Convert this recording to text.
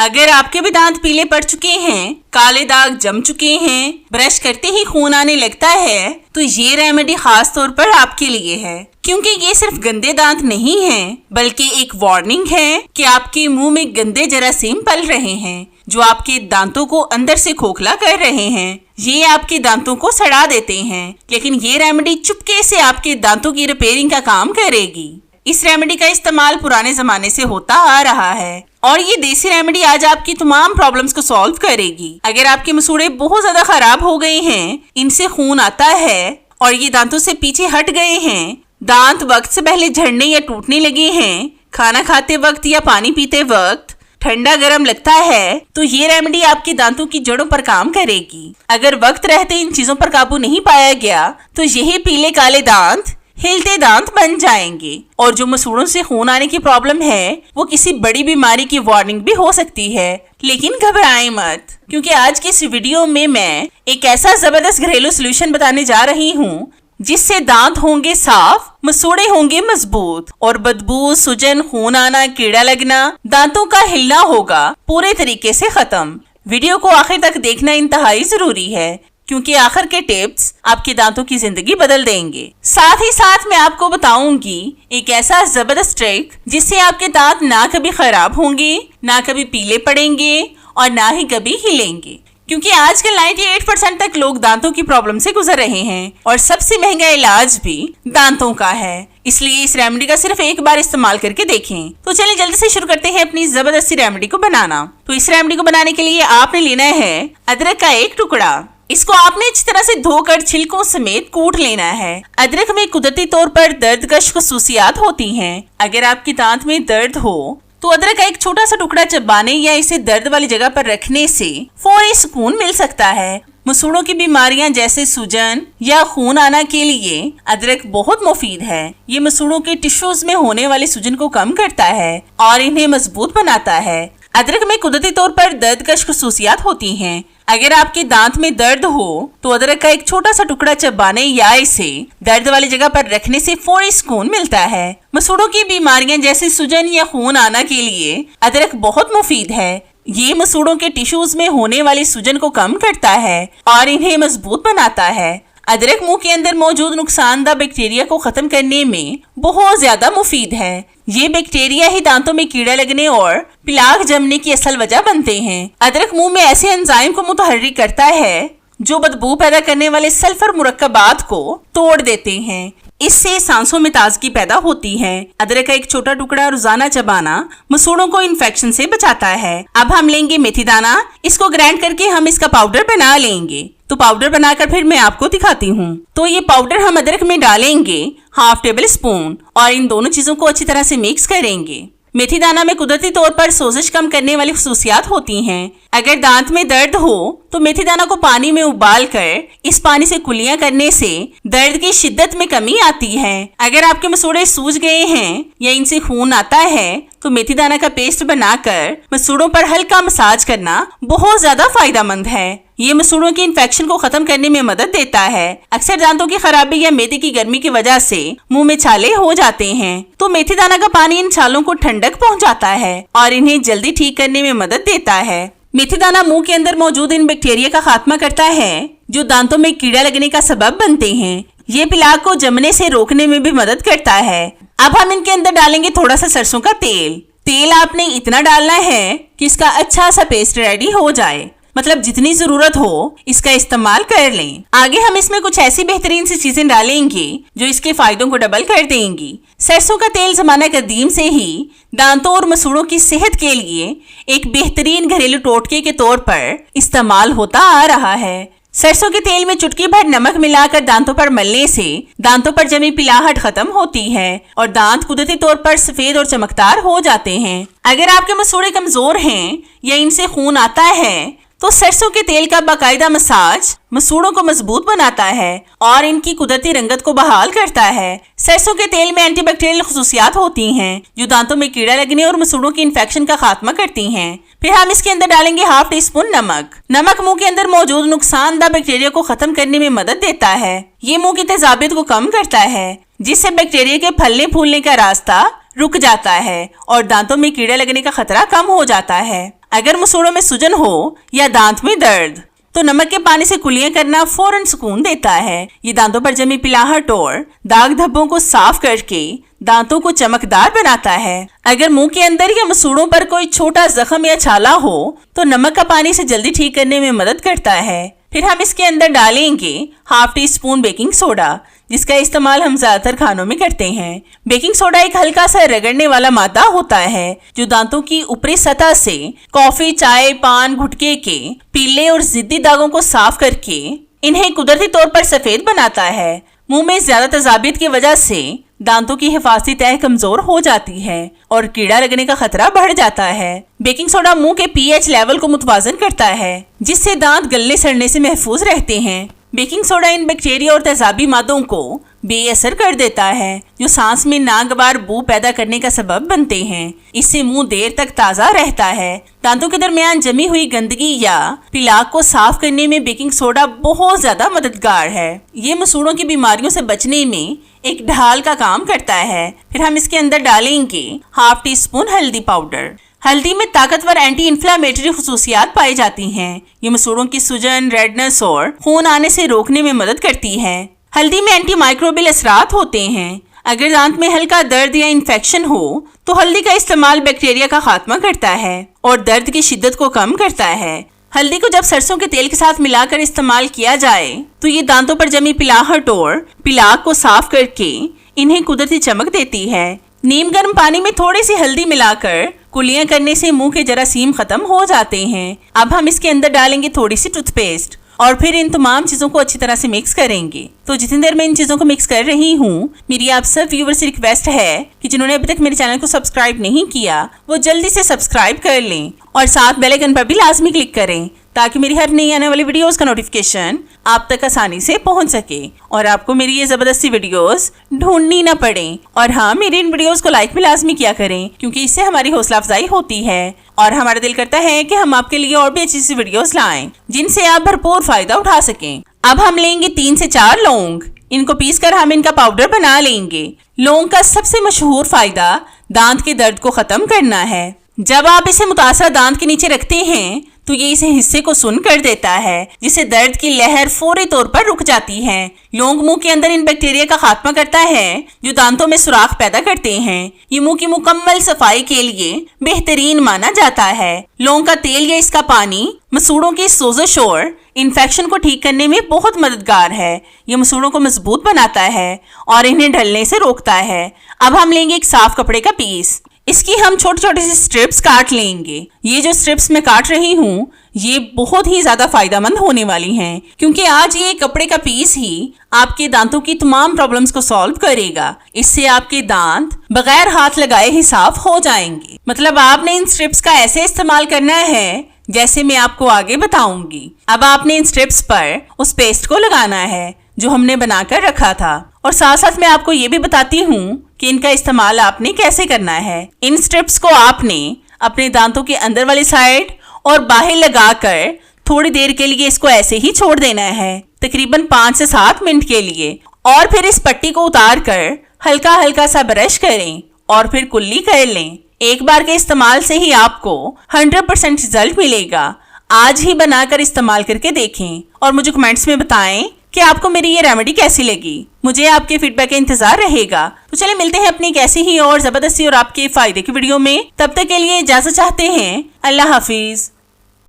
अगर आपके भी दांत पीले पड़ चुके हैं, काले दाग जम चुके हैं, ब्रश करते ही खून आने लगता है, तो ये रेमेडी खास तौर पर आपके लिए है, क्योंकि ये सिर्फ गंदे दांत नहीं हैं, बल्कि एक वार्निंग है कि आपके मुंह में गंदे जरासीम पल रहे हैं जो आपके दांतों को अंदर से खोखला कर रहे हैं। ये आपके दांतों को सड़ा देते हैं, लेकिन ये रेमेडी चुपके से आपके दांतों की रिपेयरिंग का काम करेगी। इस रेमेडी का इस्तेमाल पुराने जमाने से होता आ रहा है और ये देसी रेमेडी आज आपकी तमाम प्रॉब्लम्स को सॉल्व करेगी। अगर आपके मसूड़े बहुत ज्यादा खराब हो गए हैं, इनसे खून आता है और ये दांतों से पीछे हट गए हैं, दांत वक्त से पहले झड़ने या टूटने लगे हैं, खाना खाते वक्त या पानी पीते वक्त ठंडा गर्म लगता है, तो ये रेमेडी आपके दांतों की जड़ों पर काम करेगी। अगर वक्त रहते इन चीजों पर काबू नहीं पाया गया तो यही पीले काले दांत हिलते दांत बन जाएंगे और जो मसूड़ों से खून आने की प्रॉब्लम है वो किसी बड़ी बीमारी की वार्निंग भी हो सकती है। लेकिन घबराएं मत, क्योंकि आज की इस वीडियो में मैं एक ऐसा जबरदस्त घरेलू सोल्यूशन बताने जा रही हूँ जिससे दांत होंगे साफ, मसूड़े होंगे मजबूत और बदबू, सूजन, खून आना, कीड़ा लगना, दांतों का हिलना होगा पूरे तरीके से खत्म। वीडियो को आखिर तक देखना इंतहाई जरूरी है, क्योंकि आखिर के टिप्स आपके दांतों की जिंदगी बदल देंगे। साथ ही साथ मैं आपको बताऊंगी एक ऐसा जबरदस्त ट्रिक जिससे आपके दांत ना कभी खराब होंगे, ना कभी पीले पड़ेंगे और ना ही कभी हिलेंगे, क्योंकि आजकल 98% तक लोग दांतों की प्रॉब्लम से गुजर रहे हैं और सबसे महंगा इलाज भी दांतों का है। इसलिए इस रेमेडी का सिर्फ एक बार इस्तेमाल करके देखें। तो चलिए जल्दी से शुरू करते हैं अपनी जबरदस्ती रेमेडी को बनाना। तो इस रेमेडी को बनाने के लिए आपने लेना है अदरक का एक टुकड़ा। इसको आपने अच्छी तरह से धोकर छिलकों समेत कूट लेना है। अदरक में कुदरती तौर पर दर्दकश खुसूसियात होती हैं। अगर आपके दांत में दर्द हो तो अदरक का एक छोटा सा टुकड़ा चबाने या इसे दर्द वाली जगह पर रखने से फौरी सुकून मिल सकता है। मसूड़ों की बीमारियां जैसे सूजन या खून आना के लिए अदरक बहुत मुफीद है। ये मसूड़ों के टिश्यूज में होने वाले सूजन को कम करता है और इन्हें मजबूत बनाता है। अदरक में कुदरती तौर पर दर्दकश खुसूसियात होती हैं। अगर आपके दांत में दर्द हो तो अदरक का एक छोटा सा टुकड़ा चबाने या इसे दर्द वाली जगह पर रखने से फौरी सुकून मिलता है। मसूड़ों की बीमारियां जैसे सूजन या खून आना के लिए अदरक बहुत मुफीद है। ये मसूड़ों के टिश्यूज में होने वाली सूजन को कम करता है और इन्हें मजबूत बनाता है। अदरक मुंह के अंदर मौजूद नुकसानदा बैक्टीरिया को खत्म करने में बहुत ज्यादा मुफीद है। ये बैक्टीरिया ही दांतों में कीड़ा लगने और प्लाक जमने की असल वजह बनते हैं। अदरक मुंह में ऐसे एंजाइम को मुतहर्रिक करता है जो बदबू पैदा करने वाले सल्फर मुरक्कबात को तोड़ देते हैं। इससे सांसों में ताजगी पैदा होती है। अदरक का एक छोटा टुकड़ा रोजाना चबाना मसूड़ों को इन्फेक्शन से बचाता है। अब हम लेंगे मेथी दाना। इसको ग्राइंड करके हम इसका पाउडर बना लेंगे। तो पाउडर बनाकर फिर मैं आपको दिखाती हूँ। तो ये पाउडर हम अदरक में डालेंगे 1/2 टेबल स्पून और इन दोनों चीजों को अच्छी तरह से मिक्स करेंगे। मेथी दाना में कुदरती तौर पर सोजिश कम करने वाली खुसूसियात होती हैं। अगर दांत में दर्द हो तो मेथी दाना को पानी में उबाल कर इस पानी से कुलियां करने से दर्द की शिद्दत में कमी आती है। अगर आपके मसूड़े सूज गए हैं या इनसे खून आता है तो मेथी दाना का पेस्ट बनाकर मसूड़ों पर हल्का मसाज करना बहुत ज्यादा फायदेमंद है। ये मसूड़ों की इन्फेक्शन को खत्म करने में मदद देता है। अक्सर दांतों की खराबी या मेदे की गर्मी की वजह से मुंह में छाले हो जाते हैं, तो मेथी दाना का पानी इन छालों को ठंडक पहुंचाता है और इन्हें जल्दी ठीक करने में मदद देता है। मेथी दाना मुंह के अंदर मौजूद इन बैक्टीरिया का खात्मा करता है जो दांतों में कीड़ा लगने का सबब बनते हैं। ये प्लाक को जमने से रोकने में भी मदद करता है। अब हम इनके अंदर डालेंगे थोड़ा सा सरसों का तेल। तेल आपने इतना डालना है कि इसका अच्छा सा पेस्ट रेडी हो जाए, मतलब जितनी जरूरत हो इसका इस्तेमाल कर लें। आगे हम इसमें कुछ ऐसी बेहतरीन सी चीजें डालेंगे जो इसके फायदों को डबल कर देंगी। सरसों का तेल जमाना कदीम से ही दांतों और मसूड़ों की सेहत के लिए एक बेहतरीन घरेलू टोटके के तौर पर इस्तेमाल होता आ रहा है। सरसों के तेल में चुटकी भर नमक मिलाकर दांतों पर मलने से दांतों पर जमी पिलाहट खत्म होती है और दांत कुदरती तौर पर सफेद और चमकदार हो जाते हैं। अगर आपके मसूड़े कमजोर हैं या इनसे खून आता है तो सरसों के तेल का बाकायदा मसाज मसूड़ों को मजबूत बनाता है और इनकी कुदरती रंगत को बहाल करता है। सरसों के तेल में एंटीबैक्टीरियल खुसूसियात होती हैं जो दांतों में कीड़ा लगने और मसूड़ों की इन्फेक्शन का खात्मा करती हैं। फिर हम इसके अंदर डालेंगे 1/2 टीस्पून नमक। नमक मुंह के अंदर मौजूद नुकसानदा बैक्टीरिया को खत्म करने में मदद देता है। ये मुंह की तेजाबियत को कम करता है, जिससे बैक्टीरिया के फलने फूलने का रास्ता रुक जाता है और दांतों में कीड़े लगने का खतरा कम हो जाता है। अगर मसूड़ों में सूजन हो या दांत में दर्द तो नमक के पानी से कुलियां करना फौरन सुकून देता है। ये दांतों पर जमी पिलाहट और दाग धब्बों को साफ करके दांतों को चमकदार बनाता है। अगर मुंह के अंदर या मसूड़ों पर कोई छोटा जख्म या छाला हो तो नमक का पानी से जल्दी ठीक करने में मदद करता है। फिर हम इसके अंदर डालेंगे half tea spoon baking soda, जिसका इस्तेमाल हम ज्यादातर खानों में करते हैं। बेकिंग सोडा एक हल्का सा रगड़ने वाला मादा होता है जो दांतों की ऊपरी सतह से कॉफी, चाय, पान, गुटखे के पीले और जिद्दी दागों को साफ करके इन्हें कुदरती तौर पर सफेद बनाता है। मुंह में ज्यादा तेजाबियत की वजह से दांतों की हिफाजती तह कमजोर हो जाती है और कीड़ा लगने का खतरा बढ़ जाता है। बेकिंग सोडा मुंह के पीएच लेवल को मुतवाजन करता है, जिससे दांत गलने सड़ने से महफूज रहते हैं। बेकिंग सोडा इन बैक्टीरिया और तेजाबी मादों को बेअसर कर देता है जो सांस में नागवार बू पैदा करने का सबब बनते हैं। इससे मुंह देर तक ताज़ा रहता है। दांतों के दरमियान जमी हुई गंदगी या पिलाक को साफ करने में बेकिंग सोडा बहुत ज्यादा मददगार है। ये मसूड़ों की बीमारियों से बचने में एक ढाल का काम करता है। फिर हम इसके अंदर डालेंगे हाफ टी स्पून हल्दी पाउडर। हल्दी में ताकतवर एंटी इन्फ्लामेटरी खुसूसियात पाई जाती हैं। ये मसूड़ों की सूजन, रेडनेस और खून आने से रोकने में मदद करती है। हल्दी में एंटी माइक्रोबियल असरात होते हैं। अगर दांत में हल्का दर्द या इन्फेक्शन हो तो हल्दी का इस्तेमाल बैक्टीरिया का खात्मा करता है और दर्द की शिद्दत को कम करता है। हल्दी को जब सरसों के तेल के साथ मिलाकर इस्तेमाल किया जाए तो ये दांतों पर जमी पिलाहट और पिलाक को साफ करके इन्हें कुदरती चमक देती है। नीम गर्म पानी में थोड़ी सी हल्दी मिलाकर कुलियां करने से मुंह के जरासीम खत्म हो जाते हैं। अब हम इसके अंदर डालेंगे थोड़ी सी टूथपेस्ट और फिर इन तमाम चीजों को अच्छी तरह से मिक्स करेंगे। तो जितनी देर मैं इन चीजों को मिक्स कर रही हूँ, मेरी आप सब व्यूअर्स से रिक्वेस्ट है कि जिन्होंने अभी तक मेरे चैनल को सब्सक्राइब नहीं किया वो जल्दी से सब्सक्राइब कर लें और साथ बेल आइकन पर भी लाजमी क्लिक करें ताकि मेरी हर नई आने वाली वीडियोस का नोटिफिकेशन आप तक आसानी से पहुंच सके और आपको मेरी ये जबरदस्ती वीडियोस ढूंढनी ना पड़े। और हाँ, मेरी इन वीडियोस को लाइक भी लाजमी किया करें क्योंकि इससे हमारी हौसला अफजाई होती है और हमारा दिल करता है कि हम आपके लिए और भी अच्छी सी वीडियोस लाएं जिनसे आप भरपूर फायदा उठा सकें। अब हम लेंगे 3 से 4 लौंग। इनको पीस कर हम इनका पाउडर बना लेंगे। लौंग का सबसे मशहूर फायदा दांत के दर्द को खत्म करना है। जब आप इसे मुतासरा दांत के नीचे रखते हैं तो ये इसे हिस्से को सुन्न कर देता है, जिससे दर्द की लहर फौरी तौर पर रुक जाती है। लौंग मुंह के अंदर इन बैक्टीरिया का खात्मा करता है जो दांतों में सुराख पैदा करते हैं। ये मुंह की मुकम्मल सफाई के लिए बेहतरीन माना जाता है। लौंग का तेल या इसका पानी मसूड़ों की सोजिश और इन्फेक्शन को ठीक करने में बहुत मददगार है। ये मसूड़ों को मजबूत बनाता है और इन्हें ढलने से रोकता है। अब हम लेंगे एक साफ कपड़े का पीस। इसकी हम छोटी छोटी सी स्ट्रिप्स काट लेंगे। ये जो स्ट्रिप्स मैं काट रही हूँ ये बहुत ही ज्यादा फायदेमंद होने वाली हैं क्योंकि आज ये कपड़े का पीस ही आपके दांतों की तमाम प्रॉब्लम्स को सॉल्व करेगा। इससे आपके दांत बगैर हाथ लगाए ही साफ हो जाएंगे। मतलब आपने इन स्ट्रिप्स का ऐसे इस्तेमाल करना है जैसे मैं आपको आगे बताऊंगी। अब आपने इन स्ट्रिप्स पर उस पेस्ट को लगाना है जो हमने बनाकर रखा था और साथ साथ मैं आपको ये भी बताती हूँ कि इनका इस्तेमाल आपने कैसे करना है। इन स्ट्रिप्स को आपने अपने दांतों के अंदर वाली साइड और बाहर लगाकर थोड़ी देर के लिए इसको ऐसे ही छोड़ देना है, तकरीबन 5 से 7 मिनट के लिए। और फिर इस पट्टी को उतार कर हल्का हल्का सा ब्रश करें और फिर कुल्ली कर लें। एक बार के इस्तेमाल से ही आपको 100% रिजल्ट मिलेगा। आज ही बनाकर इस्तेमाल करके देखें और मुझे कमेंट्स में बताएं कि आपको मेरी ये रेमेडी कैसी लगी। मुझे आपके फीडबैक का इंतजार रहेगा। तो चलिए मिलते हैं अपनी कैसी ही और जबरदस्ती और आपके फायदे की वीडियो में। तब तक के लिए इजाजत चाहते हैं। अल्लाह हाफिज।